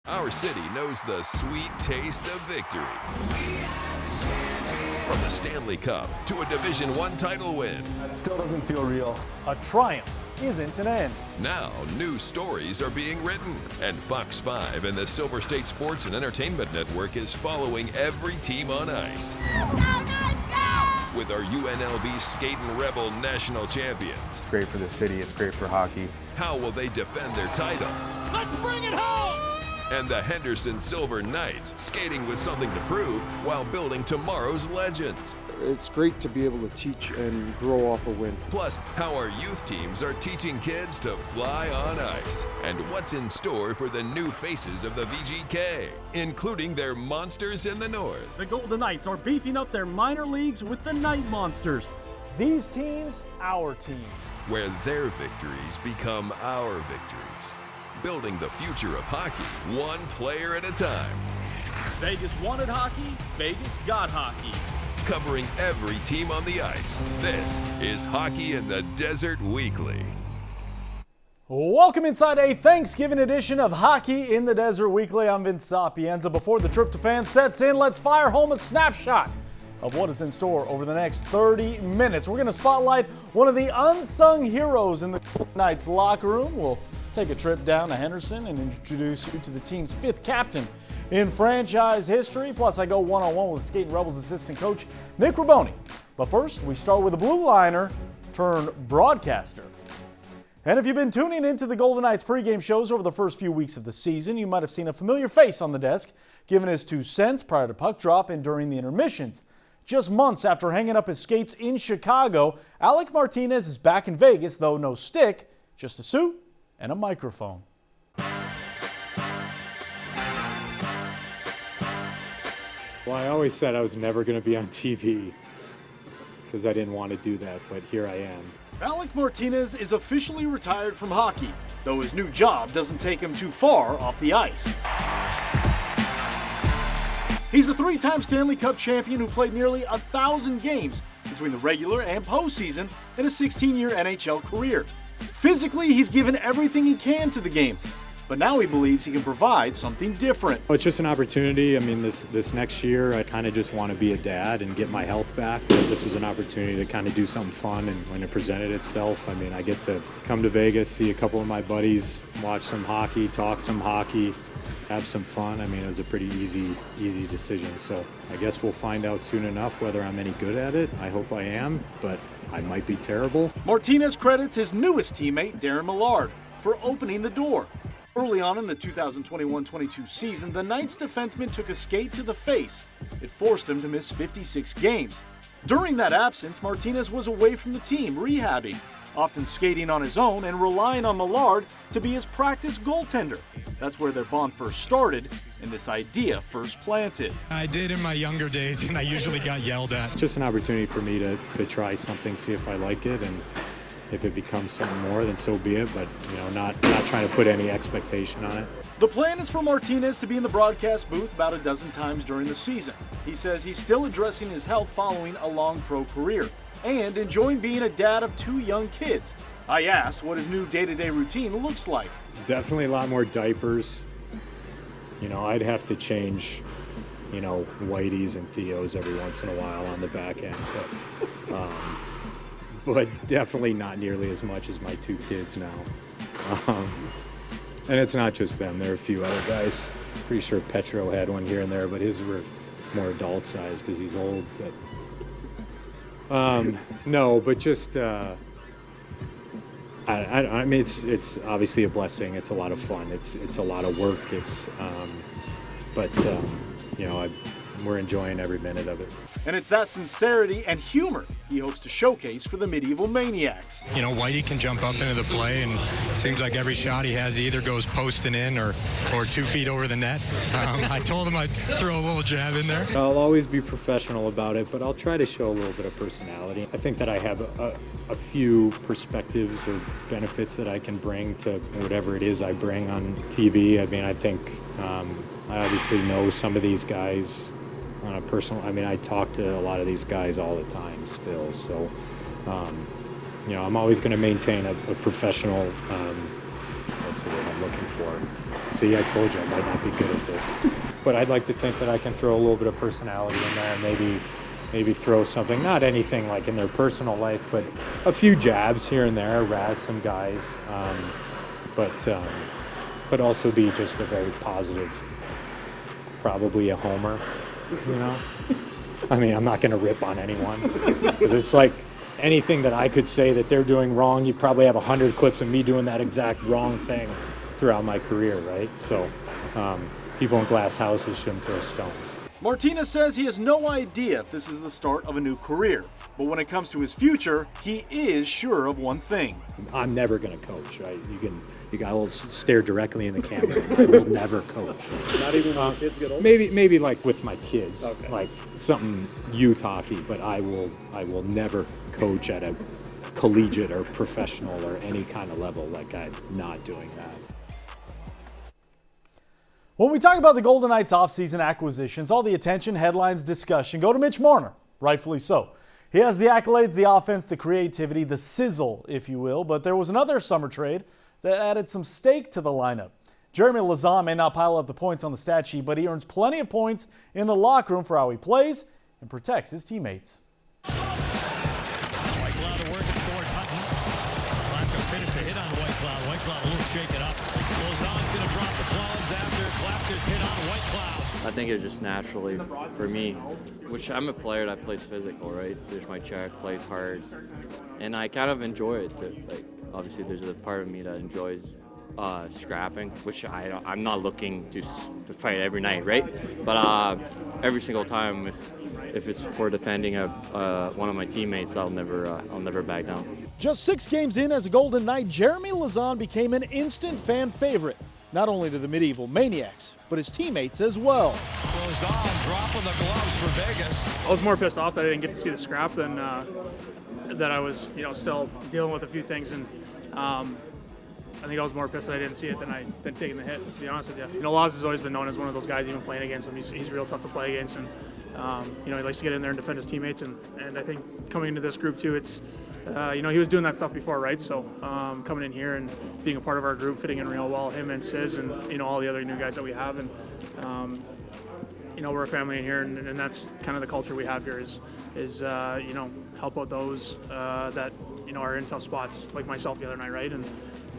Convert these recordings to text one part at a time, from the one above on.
Our city knows the sweet taste of victory. From the Stanley Cup to a Division I title win. That still doesn't feel real. A triumph isn't an end. Now, new stories are being written, and Fox 5 and the Silver State Sports and Entertainment Network is following every team on ice. With our UNLV Skating Rebel national champions. It's great for the city, it's great for hockey. How will they defend their title? Let's bring it home! And the Henderson Silver Knights, skating with something to prove while building tomorrow's legends. It's great to be able to teach and grow off a win. Plus, how our youth teams are teaching kids to fly on ice. And what's in store for the new faces of the VGK, including their monsters in the north. The Golden Knights are beefing up their minor leagues with the Night Monsters. These teams, our teams. Where their victories become our victories. Building the future of hockey, one player at a time. Vegas wanted hockey, Vegas got hockey. Covering every team on the ice, this is Hockey in the Desert Weekly. Welcome inside a Thanksgiving edition of Hockey in the Desert Weekly. I'm Vince Sapienza. Before the tryptophan sets in, let's fire home a snapshot of what is in store over the next 30 minutes. We're going to spotlight one of the unsung heroes in the Knights locker room. We'll take a trip down to Henderson and introduce you to the team's fifth captain in franchise history. Plus, I go one-on-one with Skating Rebels assistant coach Nick Raboni. But first, we start with a blue liner turned broadcaster. And if you've been tuning into the Golden Knights pregame shows over the first few weeks of the season, you might have seen a familiar face on the desk, giving his 2 cents prior to puck drop and during the intermissions. Just months after hanging up his skates in Chicago, Alec Martinez is back in Vegas, though no stick, just a suit and a microphone. Well, I always said I was never going to be on TV because I didn't want to do that, but here I am. Alec Martinez is officially retired from hockey, though his new job doesn't take him too far off the ice. He's a 3-time Stanley Cup champion who played nearly 1,000 games between the regular and postseason in a 16-year NHL career. Physically, he's given everything he can to the game, but now he believes he can provide something different. It's just an opportunity. I mean, this next year, I kind of just want to be a dad and get my health back. This was an opportunity to kind of do something fun, and when it presented itself, I mean, I get to come to Vegas, see a couple of my buddies, watch some hockey, talk some hockey, have some fun. I mean, it was a pretty easy decision. So I guess we'll find out soon enough whether I'm any good at it. I hope I am, but I might be terrible. Martinez credits his newest teammate, Darren Millard, for opening the door. Early on in the 2021-22 season, the Knights defenseman took a skate to the face. It forced him to miss 56 games. During that absence, Martinez was away from the team, rehabbing, often skating on his own and relying on Millard to be his practice goaltender. That's where their bond first started and this idea first planted. I did in my younger days, and I usually got yelled at. Just an opportunity for me to try something, see if I like it, and if it becomes something more, then so be it, but not trying to put any expectation on it. The plan is for Martinez to be in the broadcast booth about a dozen times during the season. He says he's still addressing his health following a long pro career and enjoying being a dad of 2 young kids. I asked what his new day-to-day routine looks like. Definitely a lot more diapers. I'd have to change, Whitey's and Theo's every once in a while on the back end, but definitely not nearly as much as my 2 kids now. And it's not just them. There are a few other guys. Pretty sure Petro had one here and there, but his were more adult size because he's old. But no, but just I mean, it's obviously a blessing. It's a lot of fun. It's a lot of work. We're enjoying every minute of it. And it's that sincerity and humor he hopes to showcase for the Medieval Maniacs. Whitey can jump up into the play, and it seems like every shot he has, he either goes posting in or 2 feet over the net. I told him I'd throw a little jab in there. I'll always be professional about it, but I'll try to show a little bit of personality. I think that I have a few perspectives or benefits that I can bring to whatever it is I bring on TV. I mean, I think I obviously know some of these guys on a personal, I talk to a lot of these guys all the time still, so I'm always going to maintain a professional that's the word I'm looking for. See, I told you I might not be good at this. But I'd like to think that I can throw a little bit of personality in there, maybe throw something, not anything like in their personal life, but a few jabs here and there, razz some guys, but also be just a very positive, probably a homer, you know? I mean, I'm not going to rip on anyone. It's like anything that I could say that they're doing wrong, you probably have 100 clips of me doing that exact wrong thing throughout my career, right? So people in glass houses shouldn't throw stones. Martinez says he has no idea if this is the start of a new career, but when it comes to his future, he is sure of one thing. I'm never going to coach, right? You got to stare directly in the camera. I will never coach. Not even when kids get older? Maybe like with my kids, okay. like something youth hockey, but I will never coach at a collegiate or professional or any kind of level. Like, I'm not doing that. When we talk about the Golden Knights offseason acquisitions, all the attention, headlines, discussion go to Mitch Marner, rightfully so. He has the accolades, the offense, the creativity, the sizzle, if you will, but there was another summer trade that added some stake to the lineup. Jeremy Lauzon may not pile up the points on the stat sheet, but he earns plenty of points in the locker room for how he plays and protects his teammates. Whitecloud working towards Hutton. Clapton finished the hit on Whitecloud. Whitecloud a little shaken up. Lauzon's going to drop the gloves after Clapton's hit on Whitecloud. I think it's just naturally for me, which I'm a player that plays physical, right? There's my check, plays hard, and I kind of enjoy it too. Like, obviously there's a part of me that enjoys scrapping, which I'm not looking to fight every night, right? But every single time, if it's for defending one of my teammates, I'll never back down. Just 6 games in as a Golden Knight, Jeremy Lauzon became an instant fan favorite, not only to the Medieval Maniacs, but his teammates as well. Lauzon dropping the gloves for Vegas. I was more pissed off that I didn't get to see the scrap than that I was, still dealing with a few things, and I think I was more pissed that I didn't see it than taking the hit, to be honest with you. Laz has always been known as one of those guys, even playing against him. He's real tough to play against, and he likes to get in there and defend his teammates. And I think coming into this group too, it's he was doing that stuff before, right? So coming in here and being a part of our group, fitting in real well, him and Sis and all the other new guys that we have, and we're a family in here, and that's kind of the culture we have here is help out those that are in tough spots, like myself the other night, right?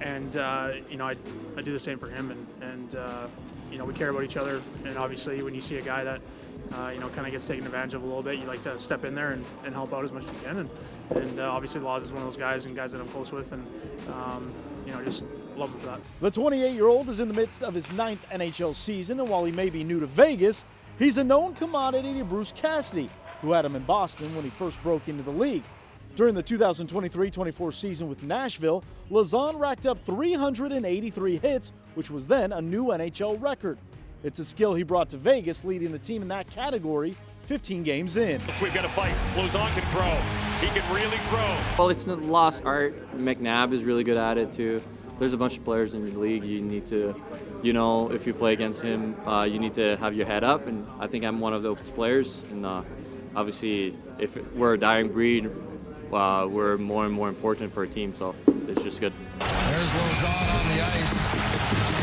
And I do the same for him, and we care about each other. And obviously, when you see a guy that kind of gets taken advantage of a little bit, you like to step in there and help out as much as you can. And obviously, Laz is one of those guys and guys that I'm close with, and just love him for that. The 28-year-old is in the midst of his 9th NHL season, and while he may be new to Vegas, he's a known commodity to Bruce Cassidy, who had him in Boston when he first broke into the league. During the 2023-24 season with Nashville, Lauzon racked up 383 hits, which was then a new NHL record. It's a skill he brought to Vegas, leading the team in that category 15 games in. We've got to fight. Lauzon can throw. He can really throw. Well, it's not lost art. McNabb is really good at it too. There's a bunch of players in the league. You need to, if you play against him, you need to have your head up, and I think I'm one of those players. And obviously, if we're a dying breed, we're more and more important for a team, so it's just good. There's Lauzon on the ice.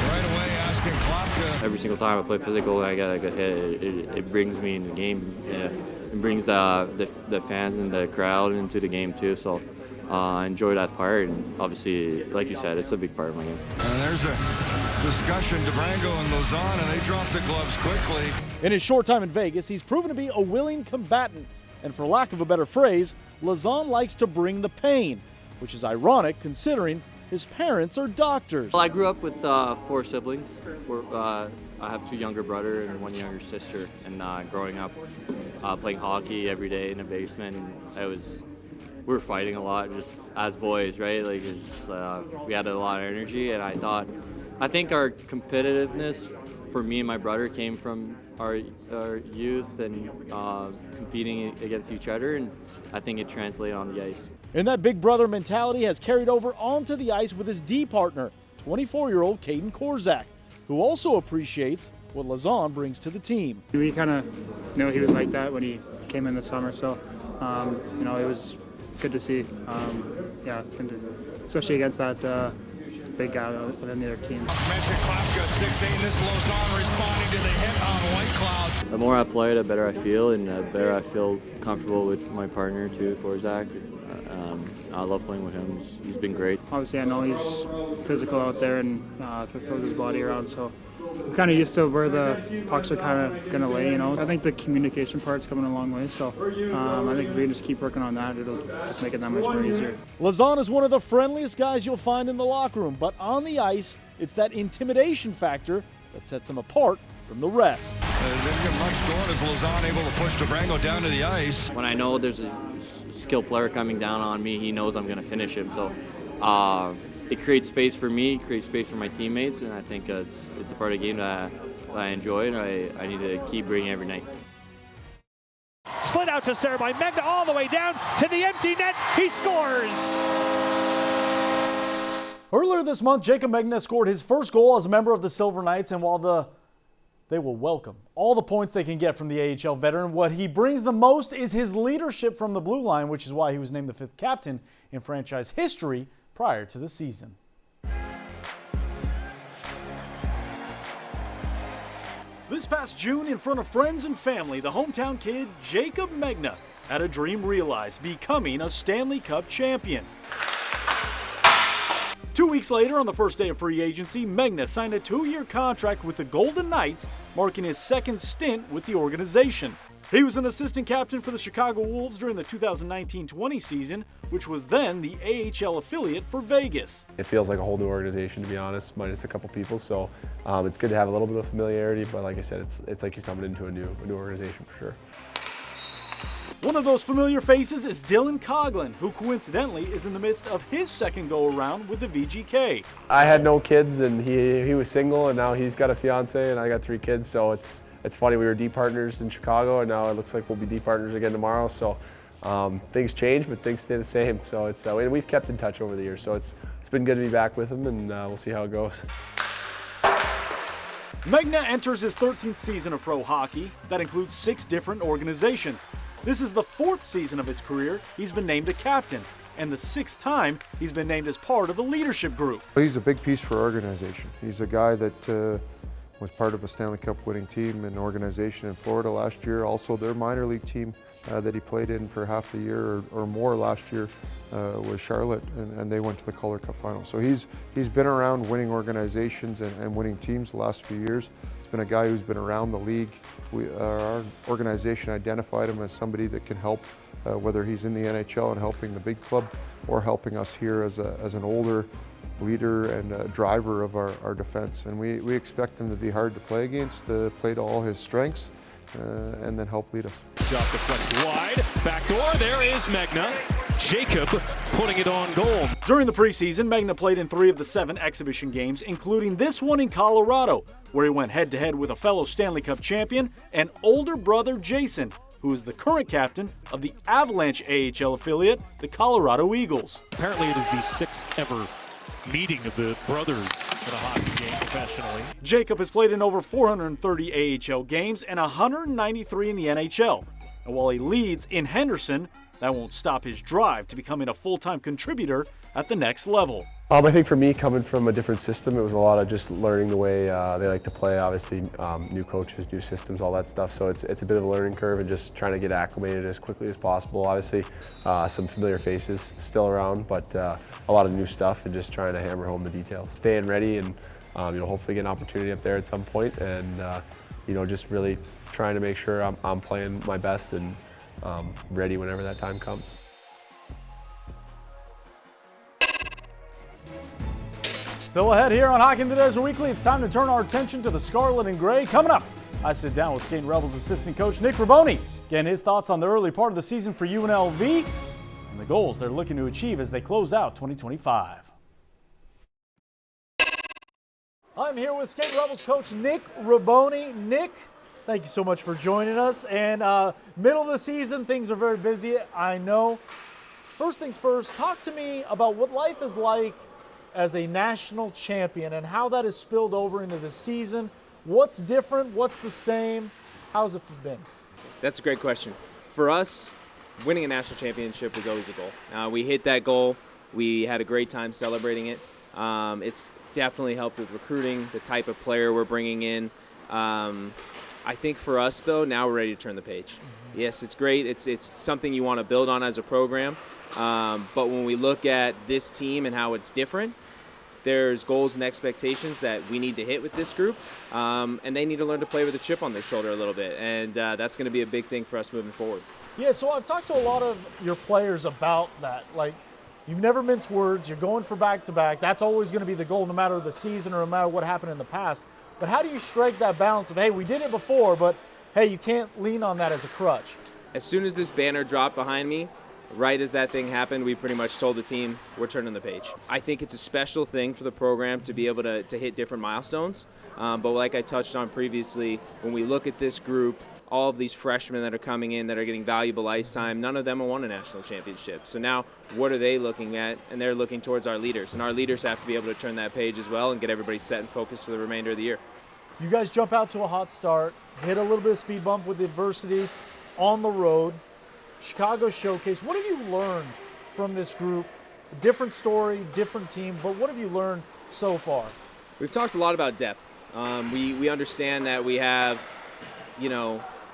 Right away asking Klopka. Every single time I play physical and I get a good hit, it brings me in the game. It brings the fans and the crowd into the game too, so I enjoy that part, and obviously, like you said, it's a big part of my game. And there's a discussion, DeBrango and Lauzon, and they drop the gloves quickly. In his short time in Vegas, he's proven to be a willing combatant, and for lack of a better phrase, Lauzon likes to bring the pain, which is ironic considering his parents are doctors. Well, I grew up with 4 siblings. I have 2 younger brothers and 1 younger sister, and growing up playing hockey every day in the basement, we were fighting a lot just as boys, right? Like, we had a lot of energy, and I think our competitiveness for me and my brother came from our youth and competing against each other, and I think it translated on the ice. And that big brother mentality has carried over onto the ice with his D partner, 24-year-old Caden Korzak, who also appreciates what Lauzon brings to the team. We kind of knew he was like that when he came in the summer, so it was good to see. And especially against that big guy within the other team. Mentioned Klapka 6'8", this Lausanne responding to the hit on White Cloud. The more I play, the better I feel, and the better I feel comfortable with my partner too, Korzak. I love playing with him. He's been great. Obviously, I know he's physical out there and throws his body around, so I'm kind of used to where the pucks are kind of going to lay, you know. I think the communication part's coming a long way, so I think if we just keep working on that, it'll just make it that much more easier. Lausanne is one of the friendliest guys you'll find in the locker room, but on the ice, it's that intimidation factor that sets him apart from the rest. Didn't get much going as Lausanne able to push Durango down to the ice. When I know there's a skilled player coming down on me, he knows I'm going to finish him. So it creates space for me, creates space for my teammates, and I think it's a part of the game that I enjoy and I need to keep bringing every night. Slid out to center by Megna all the way down to the empty net. He scores! Earlier this month, Jacob Megna scored his first goal as a member of the Silver Knights, and while they will welcome all the points they can get from the AHL veteran, what he brings the most is his leadership from the blue line, which is why he was named the 5th captain in franchise history prior to the season. This past June, in front of friends and family, the hometown kid, Jacob Megna, had a dream realized, becoming a Stanley Cup champion. 2 weeks later, on the first day of free agency, Megna signed a 2-year contract with the Golden Knights, marking his second stint with the organization. He was an assistant captain for the Chicago Wolves during the 2019-20 season, which was then the AHL affiliate for Vegas. It feels like a whole new organization, to be honest, minus a couple people, so it's good to have a little bit of familiarity, but like I said, it's like you're coming into a new organization for sure. One of those familiar faces is Dylan Coughlin, who coincidentally is in the midst of his second go-around with the VGK. I had no kids, and he was single, and now he's got a fiance, and I got 3 kids, so it's funny, we were D partners in Chicago, and now it looks like we'll be D partners again tomorrow, so things change, but things stay the same. So and we've kept in touch over the years, so it's been good to be back with him, and we'll see how it goes. Megna enters his 13th season of pro hockey. That includes 6 different organizations. This is the 4th season of his career he's been named a captain, and the 6th time he's been named as part of the leadership group. He's a big piece for our organization. He's a guy that was part of a Stanley Cup winning team and organization in Florida last year. Also, their minor league team that he played in for half the year or more last year was Charlotte, and they went to the Calder Cup final. So he's been around winning organizations and winning teams the last few years. He's been a guy who's been around the league. Our organization identified him as somebody that can help, whether he's in the NHL and helping the big club or helping us here as an older leader and driver of our defense. And we expect him to be hard to play against, to play to all his strengths, and then help lead us. Drop the flex wide, back door, there is Megna. Jacob putting it on goal. During the preseason, Megna played in 3 of the 7 exhibition games, including this one in Colorado, where he went head-to-head with a fellow Stanley Cup champion and older brother Jason, who is the current captain of the Avalanche AHL affiliate, the Colorado Eagles. Apparently it is the 6th ever meeting of the brothers in a hockey game professionally. Jacob has played in over 430 AHL games and 193 in the NHL. And while he leads in Henderson, that won't stop his drive to becoming a full-time contributor at the next level. I think for me, coming from a different system, it was a lot of just learning the way they like to play. Obviously, new coaches, new systems, all that stuff. So it's a bit of a learning curve and just trying to get acclimated as quickly as possible. Obviously, some familiar faces still around, but a lot of new stuff and just trying to hammer home the details. Staying ready and hopefully get an opportunity up there at some point, and just really trying to make sure I'm playing my best and ready whenever that time comes. Still ahead here on Hockey in the Desert Weekly, it's time to turn our attention to the Scarlet and Gray. Coming up, I sit down with Skating Rebels assistant coach Nick Raboni, getting his thoughts on the early part of the season for UNLV and the goals they're looking to achieve as they close out 2025. I'm here with Skating Rebels coach Nick Raboni. Nick, thank you so much for joining us. And middle of the season, things are very busy, I know. First things first, talk to me about what life is like as a national champion and how that has spilled over into the season. What's different? What's the same? How's it been? That's a great question. For us, winning a national championship was always a goal. We hit that goal. We had a great time celebrating it. It's definitely helped with recruiting, the type of player we're bringing in. I think for us, though, now we're ready to turn the page. Yes, it's great. It's something you want to build on as a program. But when we look at this team and how it's different, there's goals and expectations that we need to hit with this group, and they need to learn to play with a chip on their shoulder a little bit, and that's going to be a big thing for us moving forward. Yeah, so I've talked to a lot of your players about that. Like, you've never minced words. You're going for back-to-back. That's always going to be the goal no matter the season or no matter what happened in the past. But how do you strike that balance of, hey, we did it before, but, hey, you can't lean on that as a crutch? As soon as this banner dropped behind me, right as that thing happened, we pretty much told the team, we're turning the page. I think it's a special thing for the program to be able to hit different milestones. But like I touched on previously, when we look at this group, all of these freshmen that are coming in that are getting valuable ice time, none of them have won a national championship. So now what are they looking at? And they're looking towards our leaders. And our leaders have to be able to turn that page as well and get everybody set and focused for the remainder of the year. You guys jump out to a hot start, hit a little bit of speed bump with adversity on the road. Chicago Showcase, what have you learned from this group? A different story, different team, but what have you learned so far? We've talked a lot about depth. We understand that we have,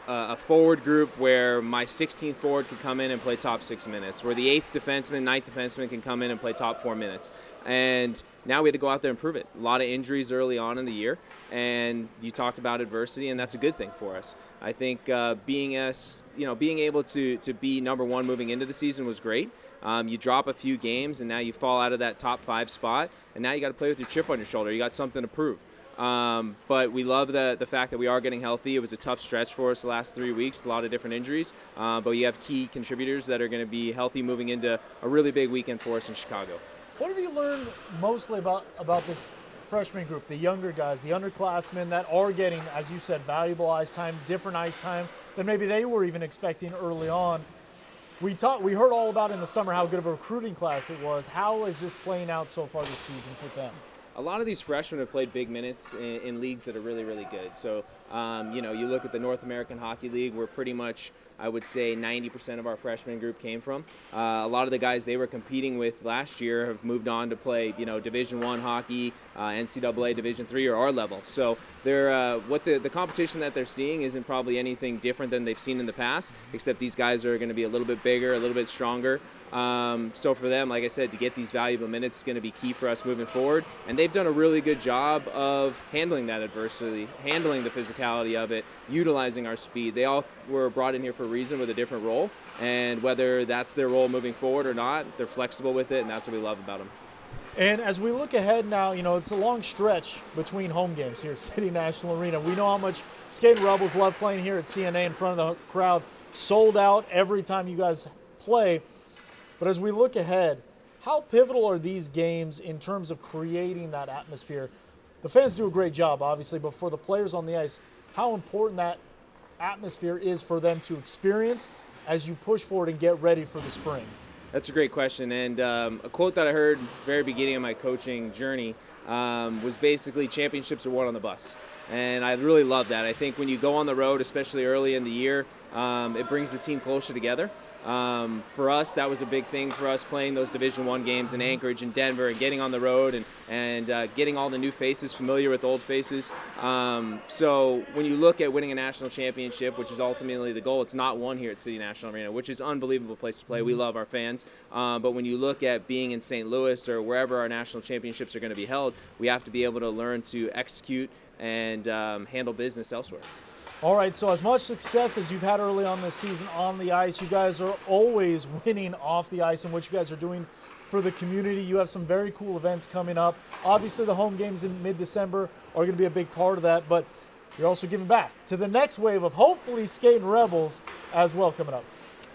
a forward group where my 16th forward could come in and play top 6 minutes, where the 8th defenseman, 9th defenseman can come in and play top 4 minutes. And now we had to go out there and prove it. A lot of injuries early on in the year, and you talked about adversity, and that's a good thing for us. I think being able to be number one moving into the season was great. You drop a few games, and now you fall out of that top 5 spot, and now you got to play with your chip on your shoulder. You got something to prove. But we love the fact that we are getting healthy. It was a tough stretch for us the last 3 weeks, a lot of different injuries. But you have key contributors that are going to be healthy moving into a really big weekend for us in Chicago. What have you learned mostly about this freshman group, the younger guys, the underclassmen that are getting, as you said, valuable ice time, different ice time than maybe they were even expecting early on? We heard all about in the summer how good of a recruiting class it was. How is this playing out so far this season for them? A lot of these freshmen have played big minutes in leagues that are really, really good. So, you look at the North American Hockey League, where pretty much, I would say, 90% of our freshman group came from. A lot of the guys they were competing with last year have moved on to play, Division I hockey, NCAA Division III, or our level. So they're what the competition that they're seeing isn't probably anything different than they've seen in the past, except these guys are going to be a little bit bigger, a little bit stronger. So for them, like I said, to get these valuable minutes is going to be key for us moving forward. And they've done a really good job of handling that adversity, handling the physicality of it, utilizing our speed. They all were brought in here for a reason with a different role. And whether that's their role moving forward or not, they're flexible with it, and that's what we love about them. And as we look ahead now, it's a long stretch between home games here at City National Arena. We know how much Skating Rebels love playing here at CNA in front of the crowd. Sold out every time you guys play. But as we look ahead, how pivotal are these games in terms of creating that atmosphere? The fans do a great job, obviously, but for the players on the ice, how important that atmosphere is for them to experience as you push forward and get ready for the spring? That's a great question, and a quote that I heard very beginning of my coaching journey was basically, championships are won on the bus. And I really love that. I think when you go on the road, especially early in the year, it brings the team closer together. For us, that was a big thing for us, playing those Division I games in Anchorage and Denver, and getting on the road and getting all the new faces familiar with old faces. So when you look at winning a national championship, which is ultimately the goal, it's not won here at City National Arena, which is an unbelievable place to play. We love our fans. But when you look at being in St. Louis or wherever our national championships are going to be held, we have to be able to learn to execute and handle business elsewhere. All right, so as much success as you've had early on this season on the ice, you guys are always winning off the ice, and what you guys are doing for the community. You have some very cool events coming up. Obviously, the home games in mid-December are going to be a big part of that, but you're also giving back to the next wave of hopefully Skating Rebels as well coming up.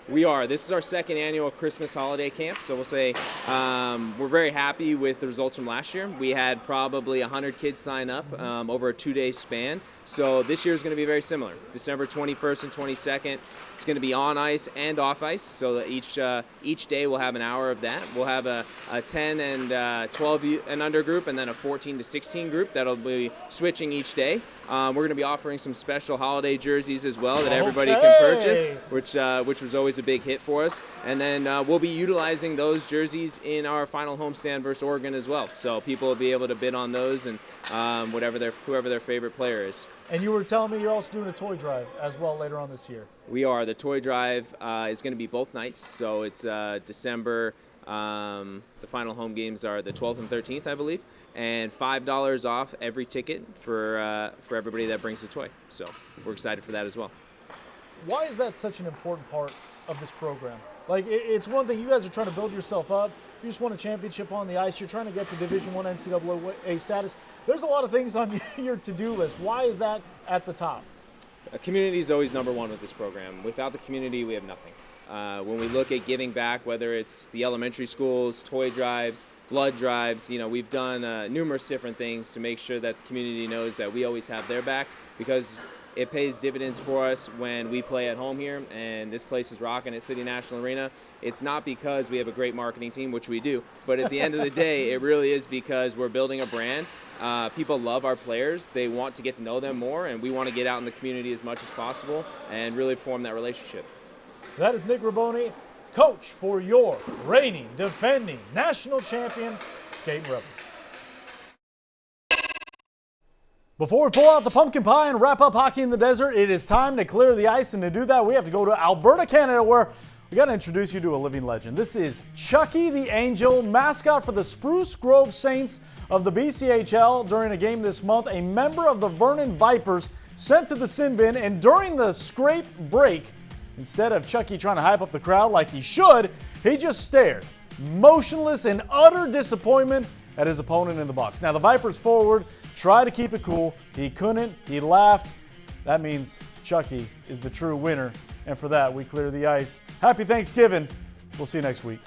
We are. This is our second annual Christmas holiday camp, so we'll say we're very happy with the results from last year. We had probably 100 kids sign up over a 2-day span, so this year is going to be very similar. December 21st and 22nd, it's going to be on ice and off ice, so that each day we'll have an hour of that. We'll have a 10 and 12 and under group, and then a 14 to 16 group that'll be switching each day. We're going to be offering some special holiday jerseys as well that everybody can purchase, which was always a big hit for us. And then we'll be utilizing those jerseys in our final homestand versus Oregon as well. So people will be able to bid on those and whoever their favorite player is. And you were telling me you're also doing a toy drive as well later on this year. We are. The toy drive is going to be both nights. So it's December. The final home games are the 12th and 13th, I believe, and $5 off every ticket for everybody that brings a toy. So we're excited for that as well. Why is that such an important part of this program? Like, it's one thing, you guys are trying to build yourself up. You just won a championship on the ice. You're trying to get to Division I NCAA status. There's a lot of things on your to-do list. Why is that at the top? Community is always number one with this program. Without the community, we have nothing. When we look at giving back, whether it's the elementary schools, toy drives, blood drives, we've done numerous different things to make sure that the community knows that we always have their back, because it pays dividends for us when we play at home here, and this place is rocking at City National Arena. It's not because we have a great marketing team, which we do, but at the end of the day, it really is because we're building a brand. People love our players. They want to get to know them more, and we want to get out in the community as much as possible and really form that relationship. That is Nick Raboni, coach for your reigning, defending national champion Skating Rebels. Before we pull out the pumpkin pie and wrap up Hockey in the Desert, it is time to clear the ice, and to do that, we have to go to Alberta, Canada, where we got to introduce you to a living legend. This is Chucky the Angel, mascot for the Spruce Grove Saints of the BCHL. During a game this month, a member of the Vernon Vipers sent to the sin bin, and during the scrape break, instead of Chucky trying to hype up the crowd like he should, he just stared, motionless in utter disappointment at his opponent in the box. Now, the Vipers forward tried to keep it cool. He couldn't. He laughed. That means Chucky is the true winner. And for that, we clear the ice. Happy Thanksgiving. We'll see you next week.